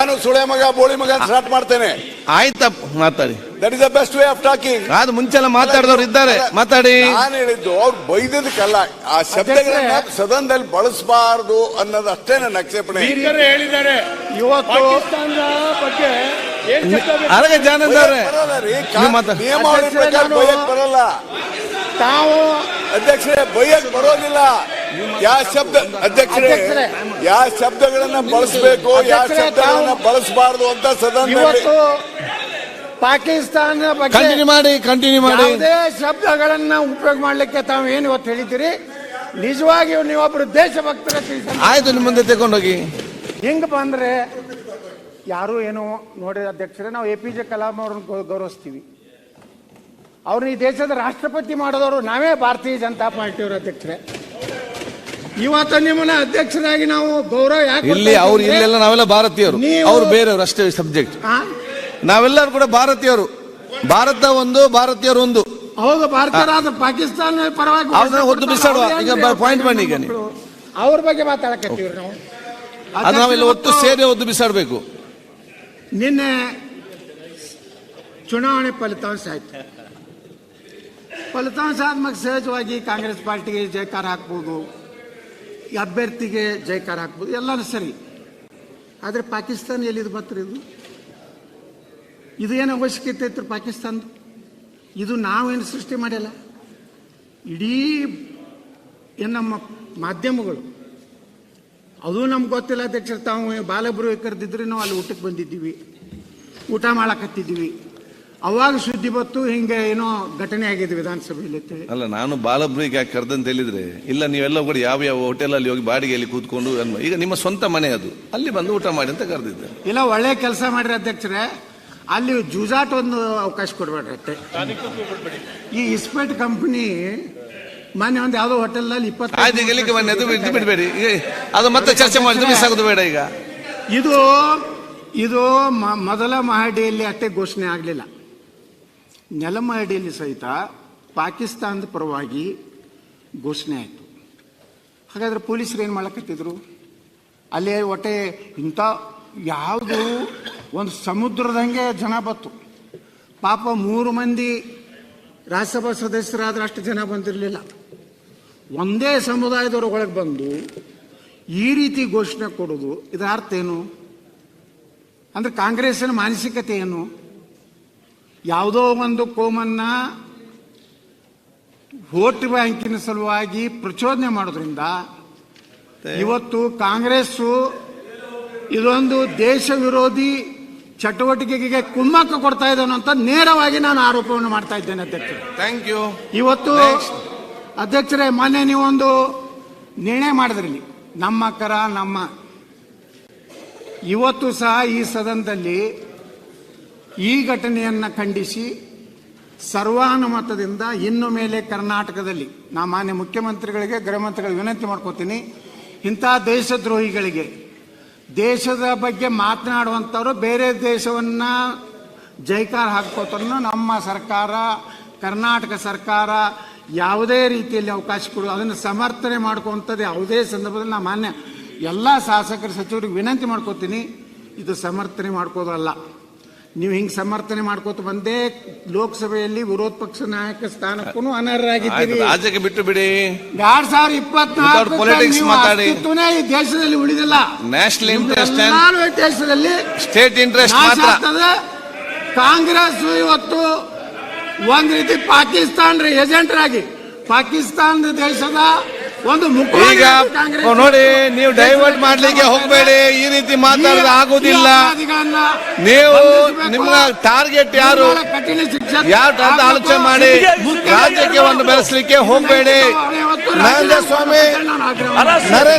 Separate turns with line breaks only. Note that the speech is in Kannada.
ನಾನು ಸುಳೆ ಮಗ ಬೋಳಿ ಮಗ ಸ್ಟಾರ್ಟ್ ಮಾಡ್ತೇನೆ.
ಆಯ್ತಪ್ಪ, ಮಾತಾಡಿ.
That is the best way of talking.
ಅದು ಮುಂಚೆಲ್ಲ ಮಾತಾಡಿದವ್ರು ಇದ್ದಾರೆ, ಮಾತಾಡಿ.
ನಾನು ಹೇಳಿದ್ದು ಅವ್ರು ಬೈದದಕ್ಕಲ್ಲ, ಆ ಶಬ್ದಗಳನ್ನ ಸದನದಲ್ಲಿ ಬಳಸಬಾರದು ಅನ್ನೋದು ಅಷ್ಟೇ ನನ್ನ ಆಕ್ಷೇಪಣೆ.
ಹೇಳಿದ್ದಾರೆ ಇವತ್ತು ಬಗ್ಗೆ
ಅರಗ ಜಾನಂದವ್ರೆ
ನಿಯಮಾವಳಿ ಪ್ರಕಾರ ಬೈಯಕ್ ಬರಲ್ಲ.
ತಾವು
ಅಧ್ಯಕ್ಷರೇ ಬೈಯಕ್ ಬರೋದಿಲ್ಲ. ಯಾವ ಶಬ್ದ ಅಧ್ಯಕ್ಷರೇ ಯಾವ ಶಬ್ದಗಳನ್ನ ಬಳಸಬೇಕು, ಯಾವ ಶಬ್ದಗಳನ್ನ ಬಳಸಬಾರದು ಅಂತ ಸದನದಲ್ಲಿ
ಪಾಕಿಸ್ತಾನ ಬಗ್ಗೆ
ಕಂಟಿನ್ಯೂ ಮಾಡಿ
ಯಾವುದೇ ಶಬ್ದಗಳನ್ನ ಉಪಯೋಗ ಮಾಡ್ಲಿಕ್ಕೆ ತಾವು ಏನು ಇವತ್ತು ಹೇಳಿದ್ದೀರಿ, ನಿಜವಾಗಿಯೂ ನೀವೊಬ್ರು ದೇಶಭಕ್ತರ.
ಆಯ್ತು, ನಿಮ್ಮ ಮುಂದೆ ತಗೊಂಡೋಗಿ.
ಹಿಂಗ ಬಂದ್ರೆ ಯಾರು ಏನು ನೋಡಿ ಅಧ್ಯಕ್ಷರೇ, ನಾವು APJ ಕಲಾಂ ಅವ್ರನ್ನ ಗೌರವಿಸ್ತೀವಿ. ಅವ್ರನ್ನ ಈ ದೇಶದ ರಾಷ್ಟ್ರಪತಿ ಮಾಡೋದವರು ನಾವೇ ಭಾರತೀಯ ಜನತಾ ಪಾರ್ಟಿಯವರು ಅಧ್ಯಕ್ಷರೇ. ಇವತ್ತು ನಿಮ್ಮನ್ನ ಅಧ್ಯಕ್ಷರಾಗಿ ನಾವು ಗೌರವ ಯಾಕೆ
ಇಲ್ಲಿ ಅವ್ರು ಇಲ್ಲೆಲ್ಲ ನಾವೆಲ್ಲ ಭಾರತೀಯರು, ಅವ್ರು ಬೇರೆಯವರು ಅಷ್ಟೇ ಸಬ್ಜೆಕ್ಟ್. ನಾವೆಲ್ಲರೂ ಕೂಡ ಭಾರತೀಯರು. ಭಾರತ ಒಂದು, ಭಾರತೀಯರು ಒಂದು.
ಹೌದು, ಭಾರತೀಯರಾದ ಪಾಕಿಸ್ತಾನ ಪರವಾಗಿ
ಒದ್ದು ಬಿಸಾಡುವ. ಈಗ ಪಾಯಿಂಟ್ ಮಾಡಿ, ಈಗ ನೀವು
ಅವ್ರ ಬಗ್ಗೆ ಮಾತಾಡಕತ್ತೀವಿ ನಾವು.
ಅದು ನಾವೆಲ್ಲ ಒಟ್ಟು ಸೇರಿ ಒದ್ದು ಬಿಸಾಡಬೇಕು.
ನಿನ್ನೆ ಚುನಾವಣೆ ಫಲಿತಾಂಶ ಆಯ್ತು. ಫಲಿತಾಂಶ ಆದ್ಮೇಲೆ ಸಹಜವಾಗಿ ಕಾಂಗ್ರೆಸ್ ಪಾರ್ಟಿಗೆ ಜಯಕಾರ ಹಾಕ್ಬೋದು, ಅಭ್ಯರ್ಥಿಗೆ ಜಯಕಾರ ಹಾಕ್ಬೋದು, ಎಲ್ಲನೂ ಸರಿ. ಆದರೆ ಪಾಕಿಸ್ತಾನ ಎಲ್ಲಿದು ಬತ್ರಿ? ಇದು ಏನು ಅವಶ್ಯಕತೆ ಇತ್ತು ಪಾಕಿಸ್ತಾನದ? ಇದು ನಾವೇನು ಸೃಷ್ಟಿ ಮಾಡಿಲ್ಲ. ಇಡೀ ಏನು ನಮ್ಮ ಮಾಧ್ಯಮಗಳು, ಅದು ನಮ್ಗೆ ಗೊತ್ತಿಲ್ಲ ಅಧ್ಯಕ್ಷರು. ತಾವು ಬಾಲಬ್ರು ಕರೆದಿದ್ರೆ ನಾವು ಅಲ್ಲಿ ಊಟಕ್ಕೆ ಬಂದಿದ್ದೀವಿ, ಊಟ ಮಾಡಕತ್ತಿದ್ದೀವಿ. ಅವಾಗ ಸುದ್ದಿ ಬತ್ತು ಹಿಂಗೆ ಏನೋ ಘಟನೆ ಆಗಿದೆ ವಿಧಾನಸಭೆಯಲ್ಲಿ.
ಅಲ್ಲ, ನಾನು ಬಾಲಬ್ರಿಗೆ ಯಾಕೆ ಕರೆದಂತ ಹೇಳಿದ್ರೆ, ಇಲ್ಲ ನೀವೆಲ್ಲ ಕೂಡ ಯಾವ ಯಾವ ಹೋಟೆಲ್ ಅಲ್ಲಿ ಹೋಗಿ ಬಾಡಿಗೆಯಲ್ಲಿ ಕೂತ್ಕೊಂಡು, ಈಗ ನಿಮ್ಮ ಸ್ವಂತ ಮನೆ ಅದು, ಅಲ್ಲಿ ಬಂದು ಊಟ ಮಾಡಿ ಅಂತ ಕರೆದಿದ್ದೆ.
ಇಲ್ಲ, ಒಳ್ಳೆ ಕೆಲಸ ಮಾಡ್ರಿ ಅಧ್ಯಕ್ಷರೇ. ಅಲ್ಲಿ ಜೂಜಾಟ ಒಂದು ಅವಕಾಶ ಕೊಡ್ಬೇಡ್ರಿ ಅಷ್ಟೇ. ಈ ಇಸ್ಪೇಟ್ ಕಂಪನಿ ಮೊನ್ನೆ ಒಂದು ಯಾವುದೋ ಹೋಟೆಲ್ನಲ್ಲಿ
20 ಬಿಡಬೇಡಿ, ಅದು ಮತ್ತೆ ಚರ್ಚೆ ಮಾಡಿ ಸಾಗೋದು ಬೇಡ. ಈಗ
ಇದು ಮೊದಲ ಮಹಡಿಯಲ್ಲಿ ಅಷ್ಟೇ ಘೋಷಣೆ ಆಗಲಿಲ್ಲ, ನೆಲಮಹಡಿಯಲ್ಲಿ ಸಹಿತ ಪಾಕಿಸ್ತಾನದ ಪರವಾಗಿ ಘೋಷಣೆ ಆಯಿತು. ಹಾಗಾದ್ರೆ ಪೊಲೀಸರು ಏನು ಮಾಡಕತ್ತಿದ್ರು? ಅಲ್ಲಿ ಒಟ್ಟೆ ಇಂಥ ಯಾವುದು ಒಂದು ಸಮುದ್ರದಂಗೆ ಜನ ಬತ್ತು. ಪಾಪ 3 ಮಂದಿ ರಾಜ್ಯಸಭಾ ಸದಸ್ಯರಾದ್ರೆ ಅಷ್ಟು ಜನ ಬಂದಿರಲಿಲ್ಲ. ಒಂದೇ ಸಮುದಾಯದವ್ರ ಒಳಗೆ ಬಂದು ಈ ರೀತಿ ಘೋಷಣೆ ಕೊಡೋದು, ಇದರ ಅರ್ಥ ಏನು? ಅಂದ್ರೆ ಕಾಂಗ್ರೆಸ್ಸಿನ ಮಾನಸಿಕತೆ ಏನು? ಯಾವುದೋ ಒಂದು ಕೋಮನ್ನ ವೋಟ್ ಬ್ಯಾಂಕಿನ ಸಲುವಾಗಿ ಪ್ರಚೋದನೆ ಮಾಡೋದ್ರಿಂದ ಇವತ್ತು ಕಾಂಗ್ರೆಸ್ಸು ಇದೊಂದು ದೇಶ ವಿರೋಧಿ ಚಟುವಟಿಕೆಗೆ ಕುಮ್ಮಕ್ಕ ಕೊಡ್ತಾ ಇದೆ ಅಂತ ನೇರವಾಗಿ ನಾನು ಆರೋಪವನ್ನು ಮಾಡ್ತಾ ಇದ್ದೇನೆ ಅಧ್ಯಕ್ಷರೇ.
Thank you.
ಇವತ್ತು ಅಧ್ಯಕ್ಷರೇ, ಮೊನ್ನೆ ನೀವೊಂದು ನಿರ್ಣಯ ಮಾಡಿದ್ರಲ್ಲಿ, ನಮ್ಮ ಕರ ನಮ್ಮ. ಇವತ್ತು ಸಹ ಈ ಸದನದಲ್ಲಿ ಈ ಘಟನೆಯನ್ನು ಖಂಡಿಸಿ ಸರ್ವಾನುಮತದಿಂದ ಇನ್ನು ಮೇಲೆ ಕರ್ನಾಟಕದಲ್ಲಿ ನಾ ಮಾನ್ಯ ಮುಖ್ಯಮಂತ್ರಿಗಳಿಗೆ, ಗೃಹ ಮಂತ್ರಿಗಳಿಗೆ ವಿನಂತಿ ಮಾಡ್ಕೋತೀನಿ, ಇಂಥ ದೇಶದ್ರೋಹಿಗಳಿಗೆ, ದೇಶದ ಬಗ್ಗೆ ಮಾತನಾಡುವಂಥವ್ರು ಬೇರೆ ದೇಶವನ್ನ ಜೈಕಾರ ಹಾಕೋತನ್ನು ನಮ್ಮ ಸರ್ಕಾರ, ಕರ್ನಾಟಕ ಸರ್ಕಾರ ಯಾವುದೇ ರೀತಿಯಲ್ಲಿ ಅವಕಾಶ ಕೊಡು, ಅದನ್ನು ಸಮರ್ಥನೆ ಮಾಡ್ಕೊಂಥದ್ದು ಯಾವುದೇ ಸಂದರ್ಭದಲ್ಲಿ ನಾ ಮಾನ್ಯ ಎಲ್ಲ ಶಾಸಕರ ಸಚಿವರಿಗೆ ವಿನಂತಿ ಮಾಡ್ಕೋತೀನಿ, ಇದು ಸಮರ್ಥನೆ ಮಾಡ್ಕೋದಲ್ಲ. ನೀವು ಹಿಂಗೆ ಸಮರ್ಥನೆ ಮಾಡ್ಕೋತ ಬಂದೇ ಲೋಕಸಭೆಯಲ್ಲಿ ವಿರೋಧ ಪಕ್ಷ ನಾಯಕ ಸ್ಥಾನಕ್ಕೂ ಅನರ್ಹರಾಗಿದ್ದೀರಿ.
ರಾಜ್ಯಕ್ಕೆ ಬಿಟ್ಟು ಬಿಡಿ.
2024 ಈ ದೇಶದಲ್ಲಿ ಉಳಿದಿಲ್ಲ.
ನ್ಯಾಷನಲ್ ಇಂಟ್ರೆಸ್ಟ್,
ದೇಶದಲ್ಲಿ
ಸ್ಟೇಟ್ ಇಂಟ್ರೆಸ್ಟ್ ಮಾತ್ರ.
ಕಾಂಗ್ರೆಸ್ ಇವತ್ತು ಒಂದ್ ರೀತಿ ಪಾಕಿಸ್ತಾನ ಏಜೆಂಟರಾಗಿ ಪಾಕಿಸ್ತಾನದ ದೇಶದ ಒಂದು
ಈಗ ನೋಡಿ, ನೀವು ಡೈವರ್ಟ್ ಮಾಡ್ಲಿಕ್ಕೆ ಹೋಗಬೇಡಿ. ಈ ರೀತಿ ಮಾತಾಡಿದ್ರೆ ಆಗುದಿಲ್ಲ. ನೀವು ನಿಮ್ಮ ಟಾರ್ಗೆಟ್ ಯಾರು ಅಂತ ಆಲೋಚನೆ ಮಾಡಿ ರಾಜ್ಯಕ್ಕೆ ಒಂದು ಬೆಳೆಸಲಿಕ್ಕೆ ಹೋಗಬೇಡಿ. ನರೇಂದ್ರ ಸ್ವಾಮಿ